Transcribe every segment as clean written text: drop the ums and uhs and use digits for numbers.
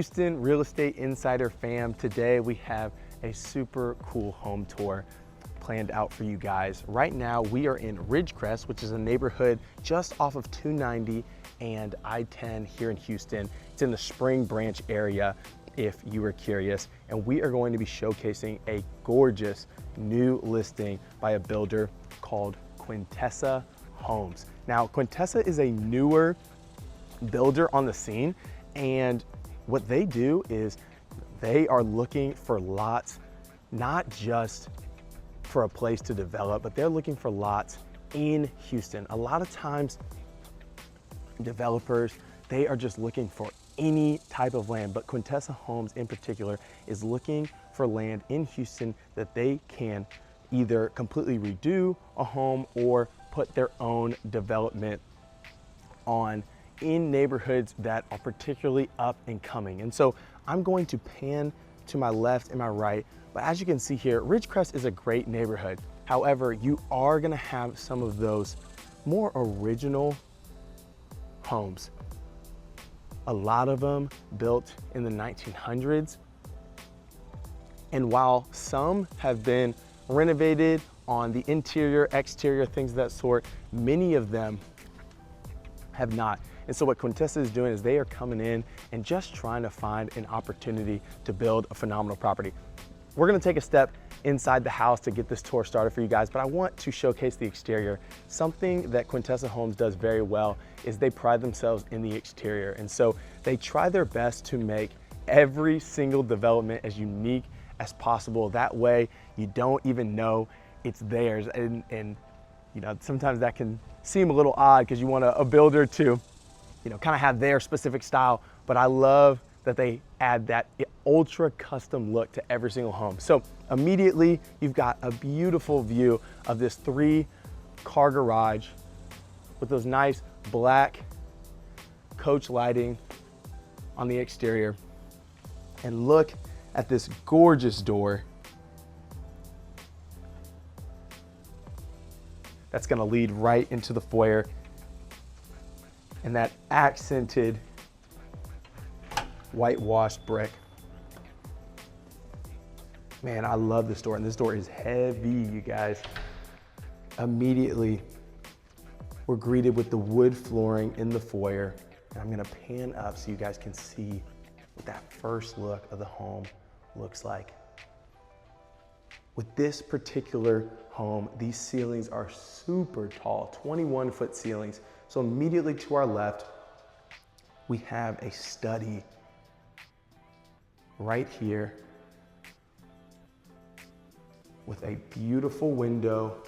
Houston Real Estate Insider fam, today we have a super cool home tour planned out for you guys. Right now we are in Ridgecrest, which is a neighborhood just off of 290 and I-10 here in Houston. It's in the Spring Branch area if you were curious, and we are going to be showcasing a gorgeous new listing by a builder called Quintessa Homes. Now, Quintessa is a newer builder on the scene, and what they do is they are looking for lots, not just for a place to develop, but they're looking for lots in Houston. A lot of times developers, they are just looking for any type of land, but Quintessa Homes in particular is looking for land in Houston that they can either completely redo a home or put their own development on in neighborhoods that are particularly up and coming. And so I'm going to pan to my left and my right, but as you can see here, Ridgecrest is a great neighborhood. However, you are gonna have some of those more original homes. A lot of them built in the 1900s. And while some have been renovated on the interior, exterior, things of that sort, many of them have not. And so what Quintessa is doing is they are coming in and just trying to find an opportunity to build a phenomenal property. We're gonna take a step inside the house to get this tour started for you guys, but I want to showcase the exterior. Something that Quintessa Homes does very well is they pride themselves in the exterior. And so they try their best to make every single development as unique as possible. That way you don't even know it's theirs. And you know, sometimes that can seem a little odd because you want a builder to, you know, kind of have their specific style, but I love that they add that ultra custom look to every single home. So immediately you've got a beautiful view of this 3-car garage with those nice black coach lighting on the exterior. And look at this gorgeous door that's gonna lead right into the foyer, and that accented whitewashed brick. Man, I love this door, and this door is heavy, you guys. Immediately, we're greeted with the wood flooring in the foyer, and I'm gonna pan up so you guys can see what that first look of the home looks like. With this particular home, these ceilings are super tall, 21-foot ceilings. So immediately to our left, we have a study right here with a beautiful window,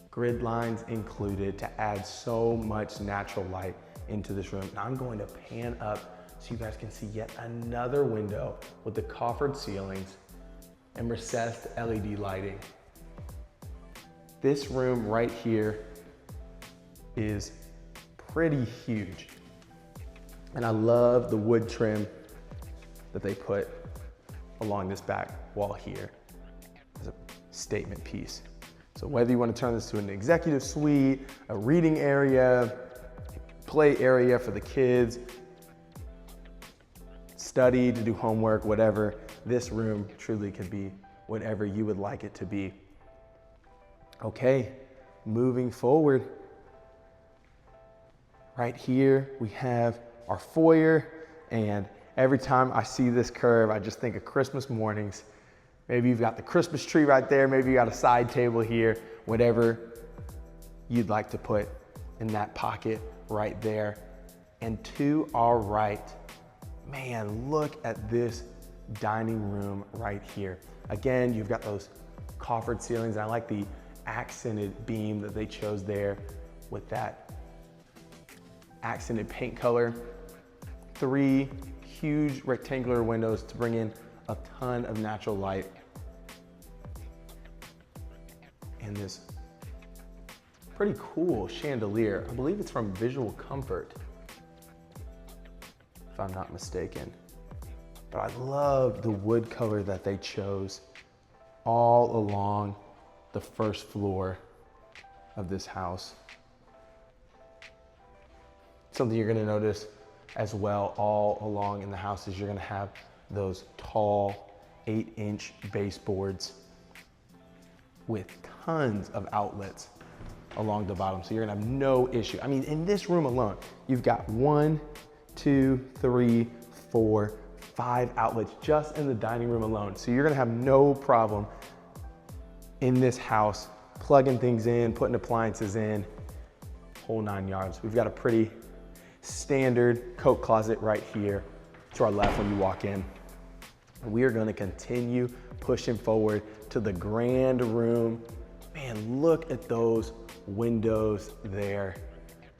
grid lines included to add so much natural light into this room. Now I'm going to pan up so you guys can see yet another window with the coffered ceilings and recessed LED lighting. This room right here is pretty huge. And I love the wood trim that they put along this back wall here as a statement piece. So whether you want to turn this to an executive suite, a reading area, play area for the kids, study to do homework, whatever, this room truly could be whatever you would like it to be. Okay, moving forward. Right here, we have our foyer, and every time I see this curve, I just think of Christmas mornings. Maybe you've got the Christmas tree right there, maybe you got a side table here, whatever you'd like to put in that pocket right there. And to our right, man, look at this dining room right here. Again, you've got those coffered ceilings, and I like the accented beam that they chose there with that accented paint color. 3 huge rectangular windows to bring in a ton of natural light. And this pretty cool chandelier. I believe it's from Visual Comfort, if I'm not mistaken. But I love the wood color that they chose all along the first floor of this house. Something you're gonna notice as well all along in the houses. You're gonna have those tall 8-inch baseboards with tons of outlets along the bottom. So you're gonna have no issue. I mean, in this room alone, you've got 1, 2, 3, 4, 5 outlets just in the dining room alone. So you're gonna have no problem in this house plugging things in, putting appliances in, whole 9 yards. We've got a pretty standard coat closet right here to our left when you walk in. We are gonna continue pushing forward to the grand room. Man, look at those windows there.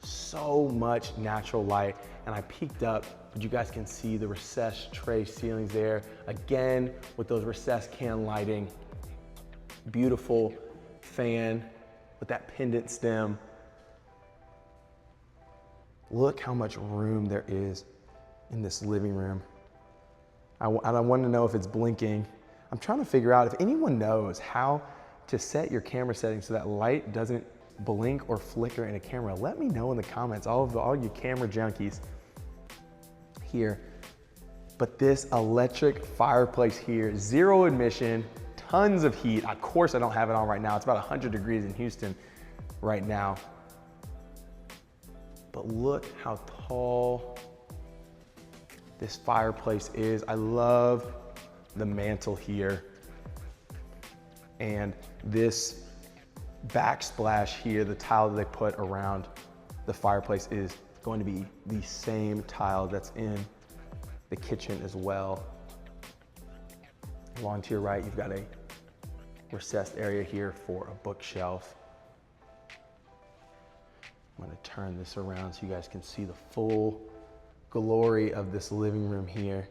So much natural light. And I peeked up, but you guys can see the recessed tray ceilings there. Again, with those recessed can lighting. Beautiful fan with that pendant stem. Look how much room there is in this living room. I want to know if it's blinking. I'm trying to figure out if anyone knows how to set your camera settings so that light doesn't blink or flicker in a camera. Let me know in the comments, all you camera junkies here. But this electric fireplace here, 0 admission, tons of heat. Of course I don't have it on right now. It's about 100 degrees in Houston right now. But look how tall this fireplace is. I love the mantle here. And this backsplash here, the tile that they put around the fireplace is going to be the same tile that's in the kitchen as well. Along to your right, you've got a recessed area here for a bookshelf. I'm gonna turn this around so you guys can see the full glory of this living room here.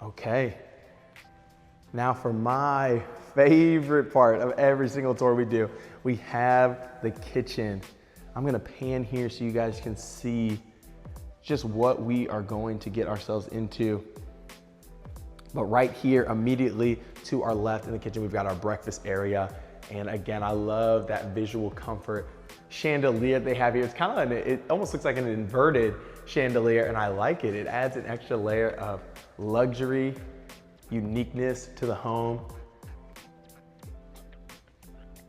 Okay, now for my favorite part of every single tour we do, we have the kitchen. I'm gonna pan here so you guys can see just what we are going to get ourselves into. But right here, immediately to our left in the kitchen, we've got our breakfast area. And again, I love that visual comfort chandelier they have here. It's kind of, it almost looks like an inverted chandelier, and I like it. It adds an extra layer of luxury, uniqueness to the home.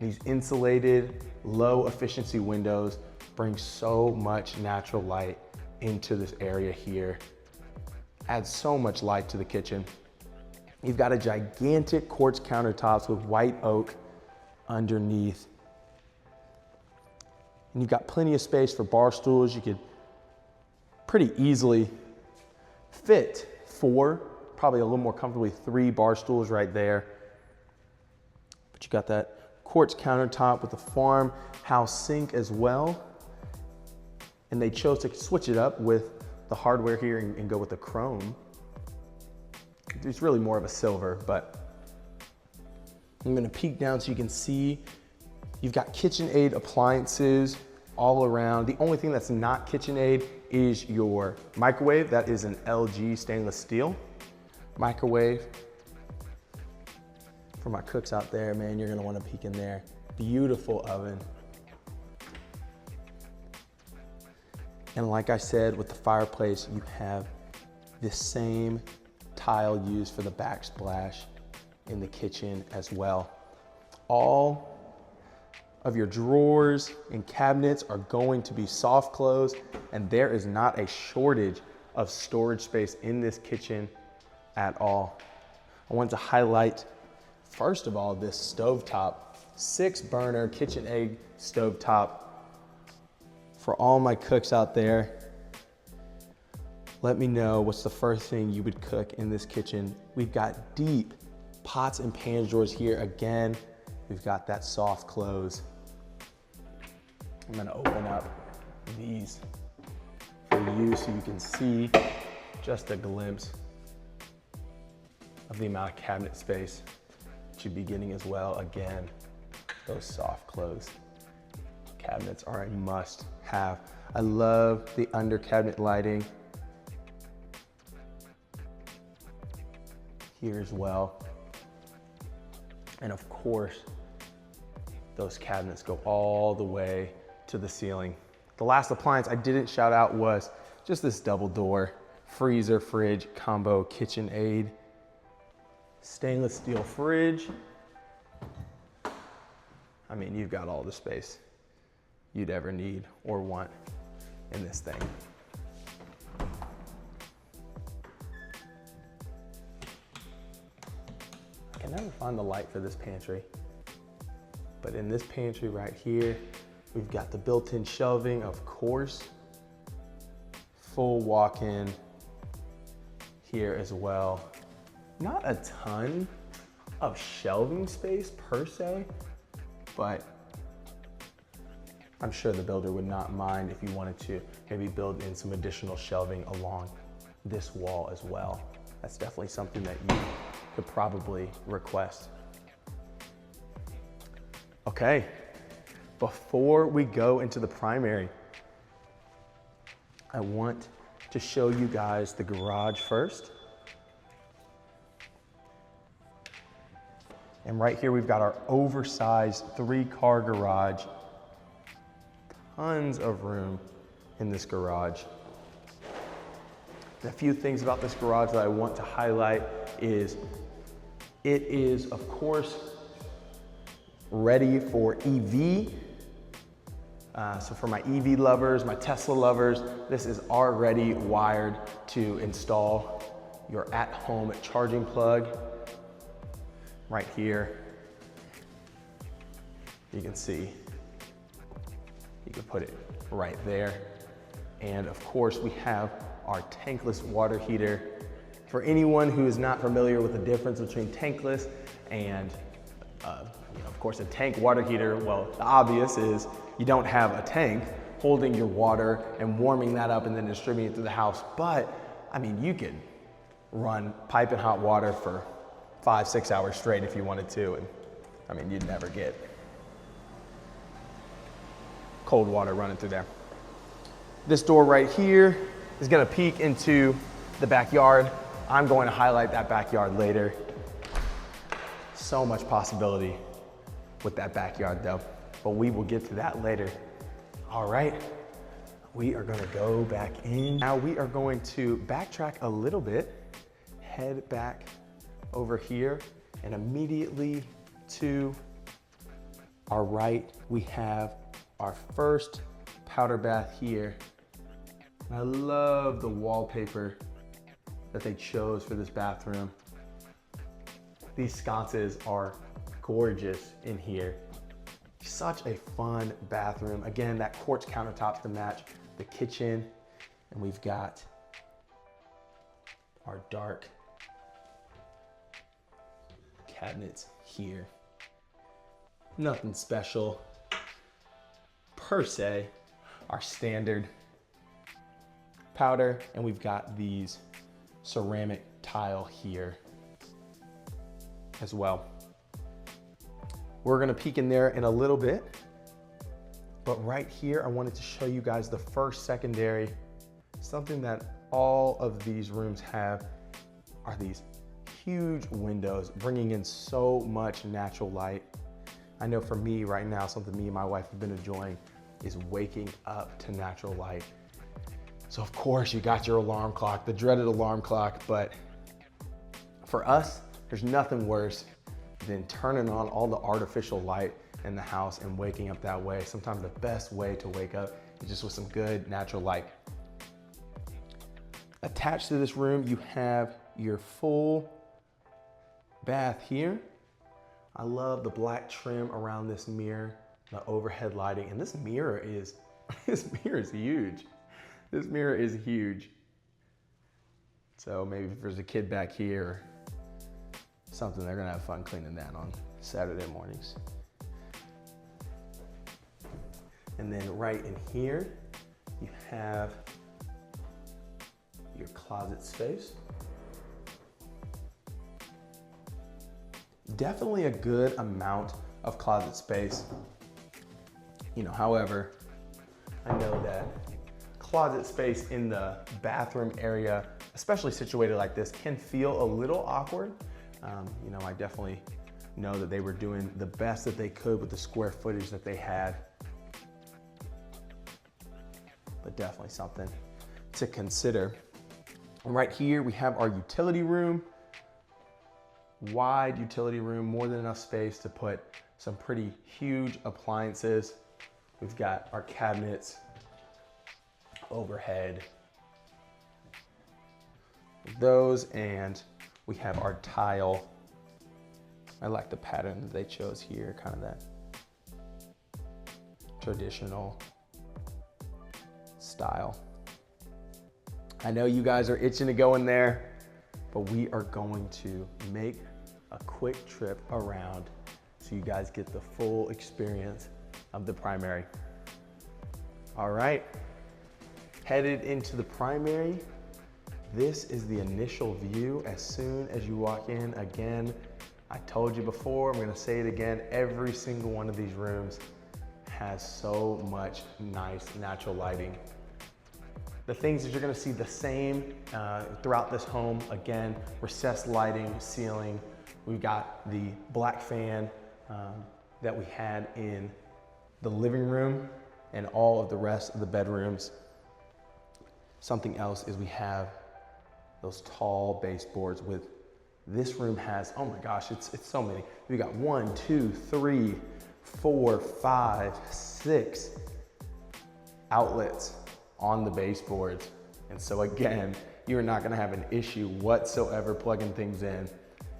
These insulated, low efficiency windows bring so much natural light into this area here. Adds so much light to the kitchen. You've got a gigantic quartz countertops with white oak underneath. And you've got plenty of space for bar stools. You could pretty easily fit 4, probably a little more comfortably 3 bar stools right there. But you got that quartz countertop with the farmhouse sink as well. And they chose to switch it up with the hardware here and go with the chrome. It's really more of a silver, but I'm gonna peek down so you can see you've got KitchenAid appliances all around. The only thing that's not KitchenAid is your microwave. That is an LG stainless steel microwave. For my cooks out there, man, you're gonna wanna peek in there. Beautiful oven. And like I said, with the fireplace, you have this same tile used for the backsplash in the kitchen as well. All of your drawers and cabinets are going to be soft close, and there is not a shortage of storage space in this kitchen at all. I want to highlight, first of all, this stovetop, 6-burner KitchenAid stovetop. For all my cooks out there, let me know what's the first thing you would cook in this kitchen. We've got deep pots and pans drawers here. Again, we've got that soft close. I'm gonna open up these for you so you can see just a glimpse of the amount of cabinet space that you'd be getting as well. Again, those soft close cabinets are a must have. I love the under cabinet lighting here as well. And of course, those cabinets go all the way to the ceiling. The last appliance I didn't shout out was just this double door freezer fridge combo KitchenAid. Stainless steel fridge. I mean, you've got all the space you'd ever need or want in this thing. I can never find the light for this pantry, but in this pantry right here, we've got the built-in shelving, of course, full walk-in here as well. Not a ton of shelving space per se, but I'm sure the builder would not mind if you wanted to maybe build in some additional shelving along this wall as well. That's definitely something that you could probably request. Okay, before we go into the primary, I want to show you guys the garage first. And right here, we've got our oversized 3-car garage. Tons of room in this garage. And a few things about this garage that I want to highlight is it is, of course, ready for EV. So for my EV lovers, my Tesla lovers, this is already wired to install your at-home charging plug. Right here, you can see, you can put it right there. And of course, we have our tankless water heater. For anyone who is not familiar with the difference between tankless and, of course, a tank water heater, well, the obvious is you don't have a tank holding your water and warming that up and then distributing it through the house. But, I mean, you could run piping hot water for 5-6 hours straight if you wanted to, and I mean, you'd never get cold water running through there. This door right here is gonna peek into the backyard. I'm going to highlight that backyard later. So much possibility with that backyard though, but we will get to that later. All right, we are gonna go back in. Now we are going to backtrack a little bit, head back over here, and immediately to our right, we have our first powder bath here. I love the wallpaper that they chose for this bathroom. These sconces are gorgeous in here. Such a fun bathroom. Again, that quartz countertops to match the kitchen, and we've got our dark cabinets here. Nothing special per se. Our standard powder, and we've got these ceramic tile here as well. We're gonna peek in there in a little bit, but right here I wanted to show you guys the first secondary. Something that all of these rooms have are these huge windows, bringing in so much natural light. I know for me right now, something me and my wife have been enjoying is waking up to natural light. So of course you got your alarm clock, the dreaded alarm clock, but for us, there's nothing worse than turning on all the artificial light in the house and waking up that way. Sometimes the best way to wake up is just with some good natural light. Attached to this room, you have your full bath here. I love the black trim around this mirror, the overhead lighting, and this mirror is huge. This mirror is huge. So maybe if there's a kid back here or something, they're gonna have fun cleaning that on Saturday mornings. And then right in here, you have your closet space. Definitely a good amount of closet space. However, I know that closet space in the bathroom area, especially situated like this, can feel a little awkward. I definitely know that they were doing the best that they could with the square footage that they had. but definitely something to consider. And right here, we have our utility room. Wide utility room, more than enough space to put some pretty huge appliances. We've got our cabinets overhead, those, and we have our tile. I like the pattern that they chose here, kind of that traditional style. I know you guys are itching to go in there, but we are going to make a quick trip around so you guys get the full experience of the primary. All right, headed into the primary. This is the initial view as soon as you walk in. Again, I told you before, I'm gonna say it again, every single one of these rooms has so much nice natural lighting. The things that you're gonna see the same throughout this home, again, recessed lighting, ceiling. We've got the black fan that we had in the living room and all of the rest of the bedrooms. Something else is we have those tall baseboards with, this room has, oh my gosh, it's so many. We got 1, 2, 3, 4, 5, 6 outlets on the baseboards. And so again, you're not gonna have an issue whatsoever plugging things in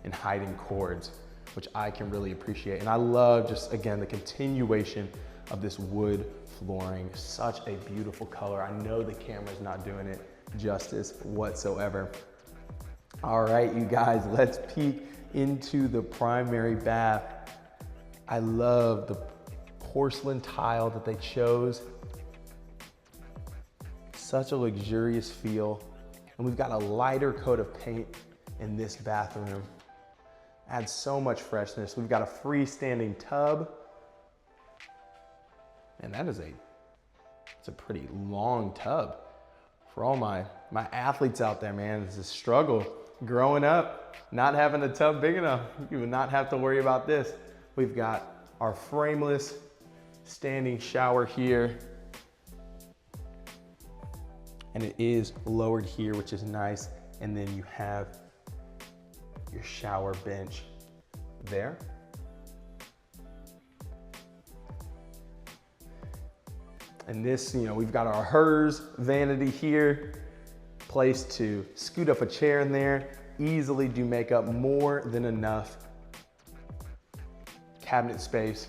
and hiding cords, which I can really appreciate. And I love just, again, the continuation of this wood flooring. Such a beautiful color. I know the camera's not doing it justice whatsoever. All right, you guys, let's peek into the primary bath. I love the porcelain tile that they chose. Such a luxurious feel. And we've got a lighter coat of paint in this bathroom. Adds so much freshness. We've got a freestanding tub. And that is it's a pretty long tub. For all my athletes out there, man, it's a struggle. Growing up, not having a tub big enough, you would not have to worry about this. We've got our frameless standing shower here. And it is lowered here, which is nice. And then you have your shower bench there. And this, we've got our hers vanity here, place to scoot up a chair in there, easily do make up more than enough cabinet space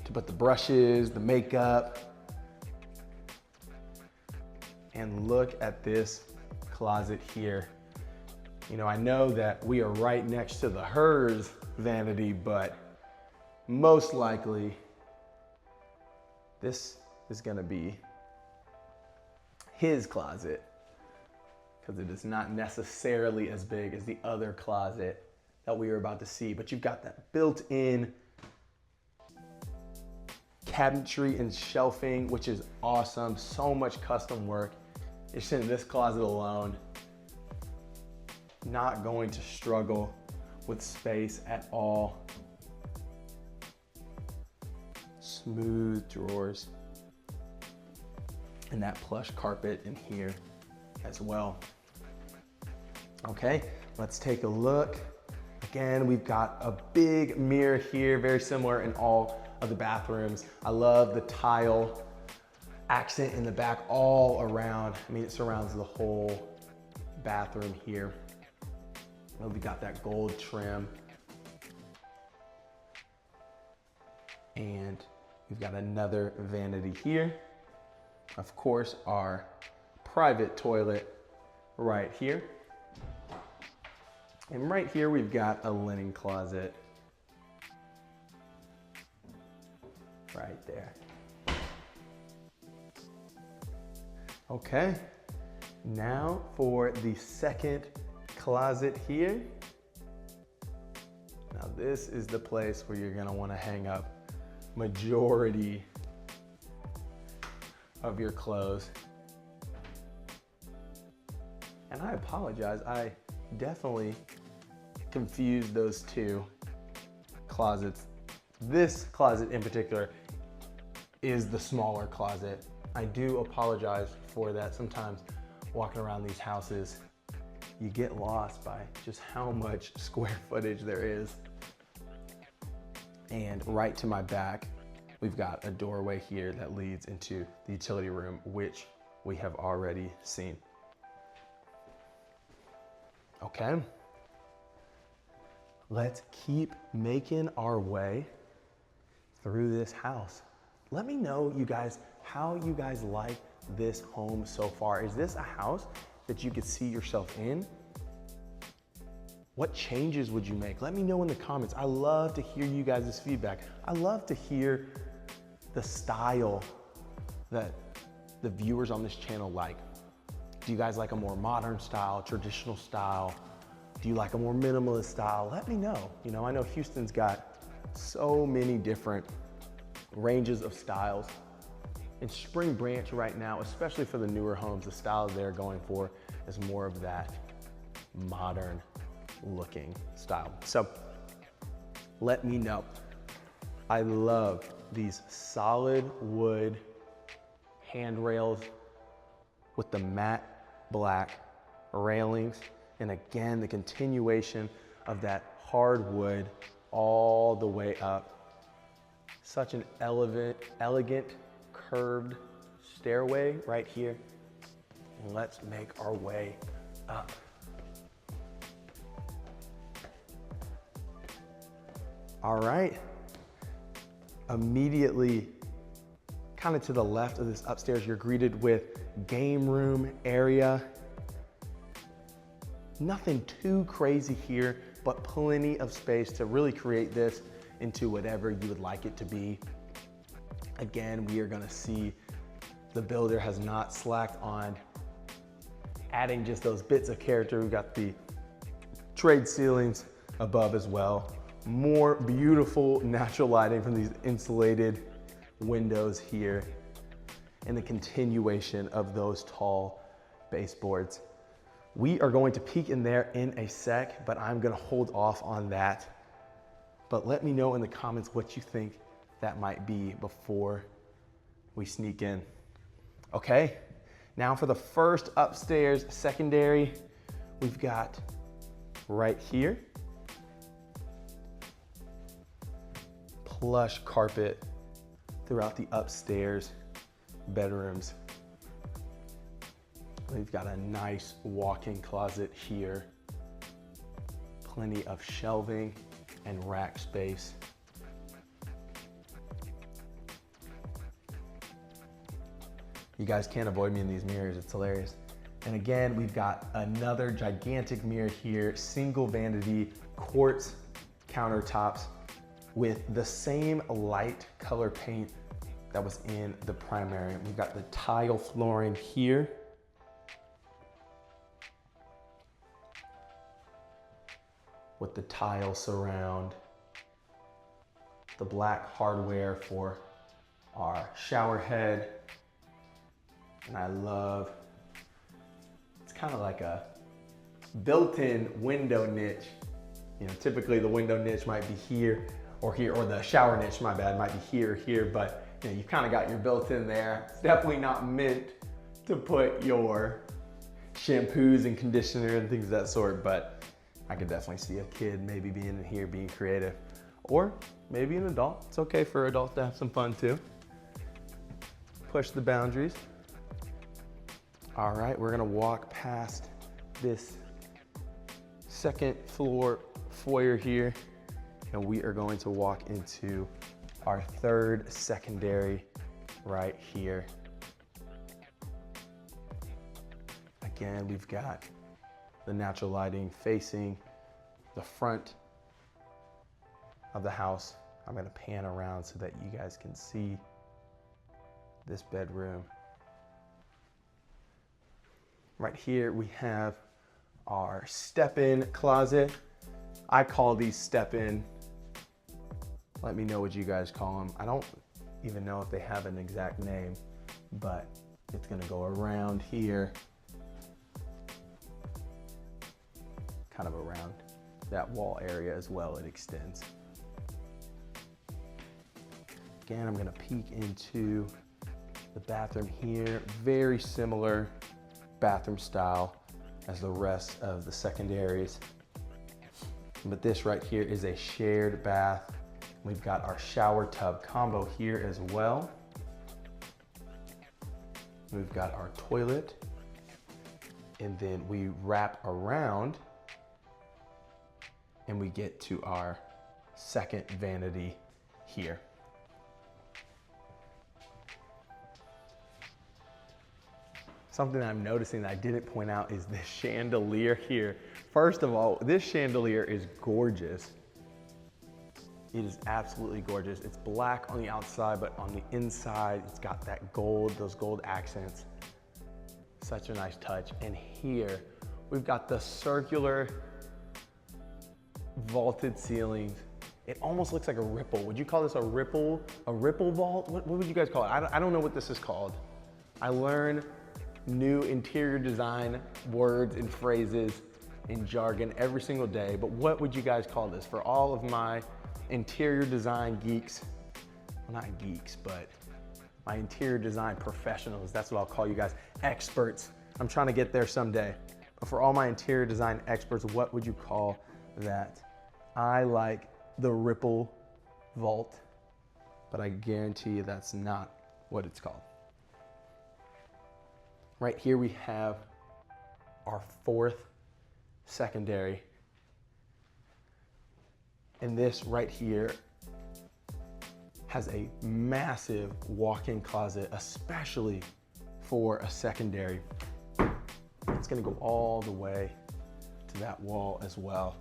to put the brushes, the makeup. And look at this closet here. I know that we are right next to the hers vanity, but most likely this is gonna be his closet, because it is not necessarily as big as the other closet that we are about to see. But you've got that built-in cabinetry and shelving, which is awesome. So much custom work. Just in this closet alone, not going to struggle with space at all. Smooth drawers. And that plush carpet in here as well. Okay, let's take a look. Again, we've got a big mirror here, very similar in all of the bathrooms. I love the tile accent in the back all around. I mean, it surrounds the whole bathroom here. We got that gold trim. And we've got another vanity here. Of course, our private toilet right here. And right here, we've got a linen closet right there. Okay, now for the second closet here. Now this is the place where you're gonna wanna hang up majority of your clothes. And I apologize, I definitely confused those two closets. This closet in particular is the smaller closet. I do apologize for that. Sometimes walking around these houses, you get lost by just how much square footage there is. And right to my back, we've got a doorway here that leads into the utility room, which we have already seen. Okay, let's keep making our way through this house. Let me know, you guys, how you guys like this home so far. Is this a house that you could see yourself in? What changes would you make? Let me know in the comments. I love to hear you guys' feedback. I love to hear the style that the viewers on this channel like. Do you guys like a more modern style, traditional style? Do you like a more minimalist style? Let me know. You know, I know Houston's got so many different ranges of styles. In Spring Branch right now, especially for the newer homes, the style they're going for is more of that modern looking style. So let me know. I love these solid wood handrails with the matte black railings. And again, the continuation of that hardwood all the way up. Such an elegant curved stairway right here. And let's make our way up. All right, immediately kind of to the left of this upstairs, you're greeted with game room area. Nothing too crazy here, but plenty of space to really create this into whatever you would like it to be. Again, we are gonna see the builder has not slacked on adding just those bits of character. We've got the trade ceilings above as well. More beautiful natural lighting from these insulated windows here, and the continuation of those tall baseboards. We are going to peek in there in a sec, but I'm gonna hold off on that. But let me know in the comments what you think that might be before we sneak in. Okay, now for the first upstairs secondary, we've got right here, plush carpet throughout the upstairs bedrooms. We've got a nice walk-in closet here, plenty of shelving and rack space. You guys can't avoid me in these mirrors, it's hilarious. And again, we've got another gigantic mirror here, single vanity, quartz countertops with the same light color paint that was in the primary. We've got the tile flooring here. With the tile surround, the black hardware for our shower head. And I love, it's kind of like a built-in window niche. You know, typically the window niche might be here, or the shower niche, my bad, might be here or here, but you know, you've kind of got your built-in there. It's definitely not meant to put your shampoos and conditioner and things of that sort, but I could definitely see a kid maybe being in here, being creative, or maybe an adult. It's okay for adults to have some fun too. Push the boundaries. All right, we're gonna walk past this second floor foyer here, and we are going to walk into our third secondary right here. Again, we've got the natural lighting facing the front of the house. I'm gonna pan around so that you guys can see this bedroom. Right here, we have our step-in closet. I call these step-in. Let me know what you guys call them. I don't even know if they have an exact name, but it's gonna go around here, kind of around that wall area as well, it extends. Again, I'm gonna peek into The bathroom here, very similar bathroom style as the rest of the secondaries. But this right here is a shared bath. We've got our shower tub combo here as well. We've got our toilet, and then we wrap around and we get to our second vanity here. Something I'm noticing that I didn't point out is this chandelier here. First of all, this chandelier is gorgeous. It is absolutely gorgeous. It's black on the outside, but on the inside, it's got that gold, those gold accents. Such a nice touch. And here, we've got the circular vaulted ceilings. It almost looks like a ripple. Would you call this a ripple vault? What would you guys call it? I don't know what this is called. I learn new interior design words and phrases and jargon every single day, but what would you guys call this? For all of my interior design geeks, well, not geeks, but my interior design professionals, that's what I'll call you guys, experts. I'm trying to get there someday. But for all my interior design experts, what would you call that? I like the ripple vault, but I guarantee you that's not what it's called. Right here we have our fourth secondary. And this right here has a massive walk-in closet, especially for a secondary. It's gonna go all the way to that wall as well.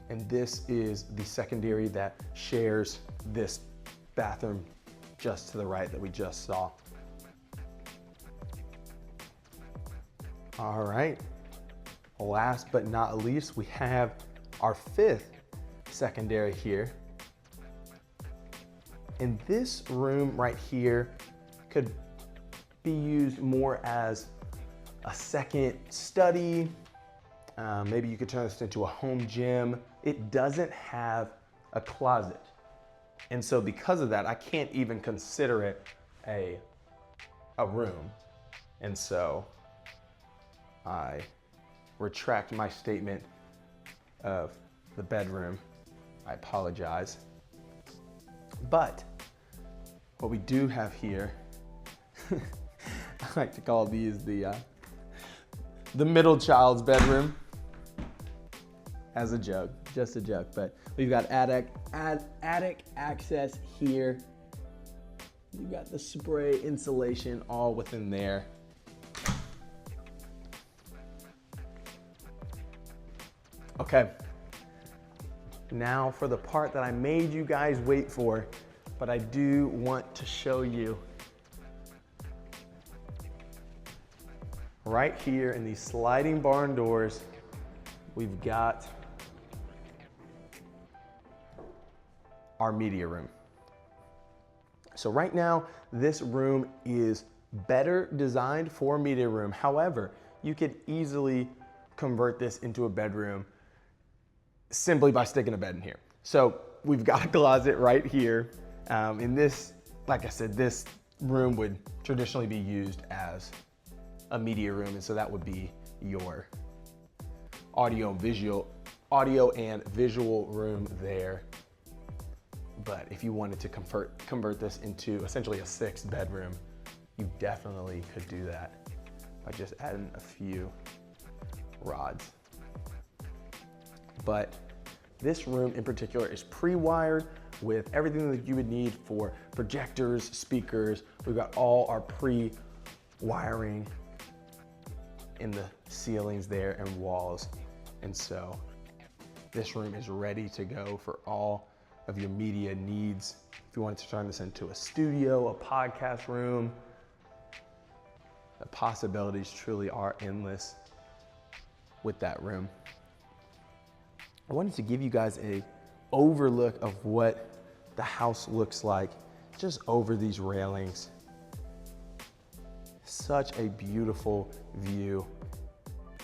And this is the secondary that shares this bathroom just to the right that we just saw. All right, last but not least, we have our fifth secondary here. And this room right here could be used more as a second study. Maybe you could turn this into a home gym. It doesn't have a closet. And so because of that, I can't even consider it a room. And so I retract my statement of the bedroom. I apologize. But what we do have here, I like to call these the middle child's bedroom, as a joke, just a joke. But we've got attic access here. You've got the spray insulation all within there. Okay, now for the part that I made you guys wait for, but I do want to show you. Right here in these sliding barn doors, we've got our media room. So right now, this room is better designed for a media room. However, you could easily convert this into a bedroom simply by sticking a bed in here. So we've got a closet right here. In this, like I said, this room would traditionally be used as a media room, and so that would be your audio and visual room there. But if you wanted to convert this into essentially a 6th bedroom, you definitely could do that by just adding a few rods. But this room in particular is pre-wired with everything that you would need for projectors, speakers. We've got all our pre-wiring in the ceilings there and walls. And so this room is ready to go for all of your media needs. If you wanted to turn this into a studio, a podcast room, the possibilities truly are endless with that room. I wanted to give you guys a overlook of what the house looks like just over these railings. Such a beautiful view.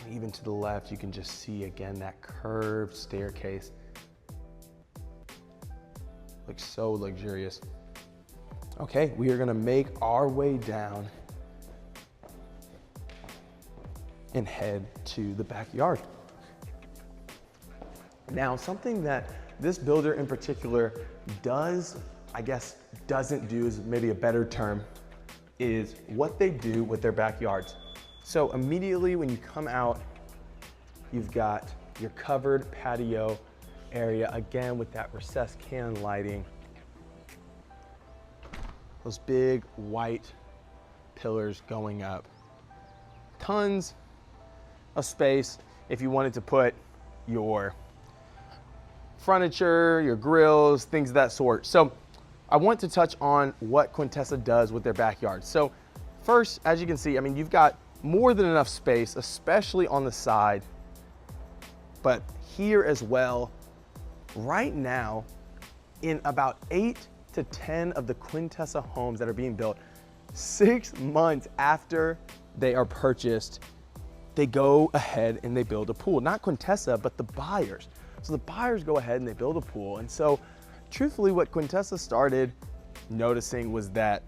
And even to the left, you can just see again that curved staircase. Looks so luxurious. Okay, we are gonna make our way down and head to the backyard. Now, something that this builder in particular does, I guess, doesn't do is maybe a better term, is what they do with their backyards. So immediately when you come out, you've got your covered patio area, again with that recessed can lighting. Those big white pillars going up. Tons of space if you wanted to put your furniture, your grills, things of that sort. So I want to touch on what Quintessa does with their backyard. So first, as you can see, I mean, you've got more than enough space, especially on the side, but here as well. Right now, in about 8 to 10 of the Quintessa homes that are being built, 6 months after they are purchased, they go ahead and they build a pool. Not Quintessa, but the buyers. So the buyers go ahead and they build a pool. And so truthfully, what Quintessa started noticing was that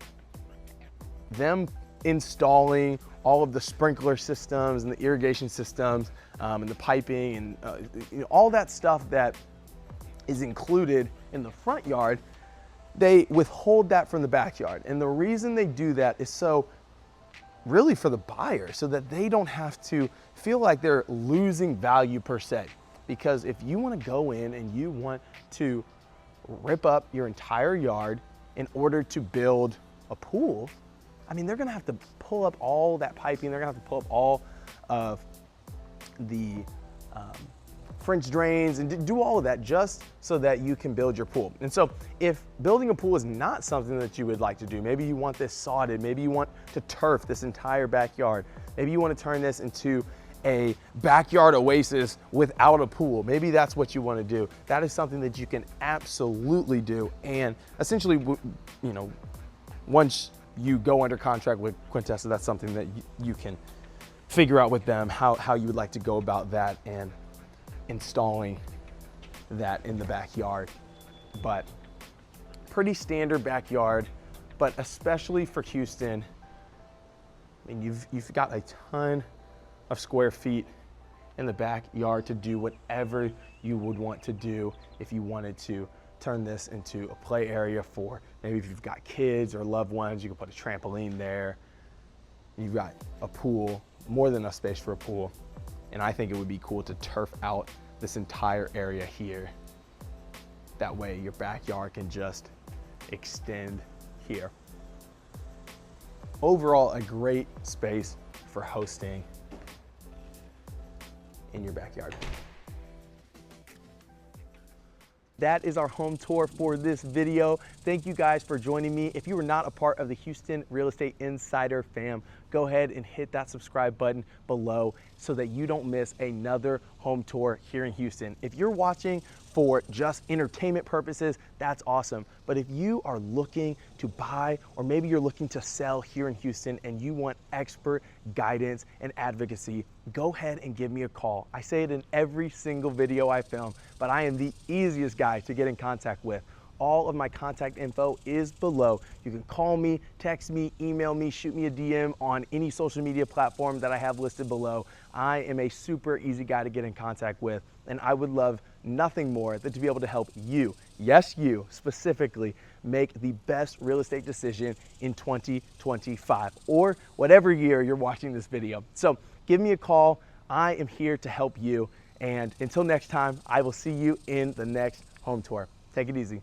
them installing all of the sprinkler systems and the irrigation systems and the piping and all that stuff that is included in the front yard, they withhold that from the backyard. And the reason they do that is so really for the buyer, so that they don't have to feel like they're losing value per se. Because if you want to go in and you want to rip up your entire yard in order to build a pool, I mean, they're gonna have to pull up all that piping, they're gonna have to pull up all of the French drains and do all of that just so that you can build your pool. And so if building a pool is not something that you would like to do, maybe you want this sodded, maybe you want to turf this entire backyard, maybe you want to turn this into a backyard oasis without a pool, maybe that's what you want to do. That is something that you can absolutely do. And essentially, you know, once you go under contract with Quintessa, that's something that you can figure out with them how you would like to go about that and installing that in the backyard. But pretty standard backyard, but especially for Houston, I mean, you've got a ton of square feet in the backyard to do whatever you would want to do. If you wanted to turn this into a play area for maybe if you've got kids or loved ones, you can put a trampoline there. You've got a pool, more than enough space for a pool. And I think it would be cool to turf out this entire area here. That way your backyard can just extend here. Overall, a great space for hosting in your backyard. That is our home tour for this video. Thank you guys for joining me. If you were not a part of the Houston Real Estate Insider fam, go ahead and hit that subscribe button below so that you don't miss another home tour here in Houston. If you're watching for just entertainment purposes, that's awesome. But if you are looking to buy, or maybe you're looking to sell here in Houston and you want expert guidance and advocacy, go ahead and give me a call. I say it in every single video I film, but I am the easiest guy to get in contact with. All of my contact info is below. You can call me, text me, email me, shoot me a DM on any social media platform that I have listed below. I am a super easy guy to get in contact with, and I would love nothing more than to be able to help you, yes, you specifically, make the best real estate decision in 2025 or whatever year you're watching this video. So give me a call. I am here to help you. And until next time, I will see you in the next home tour. Take it easy.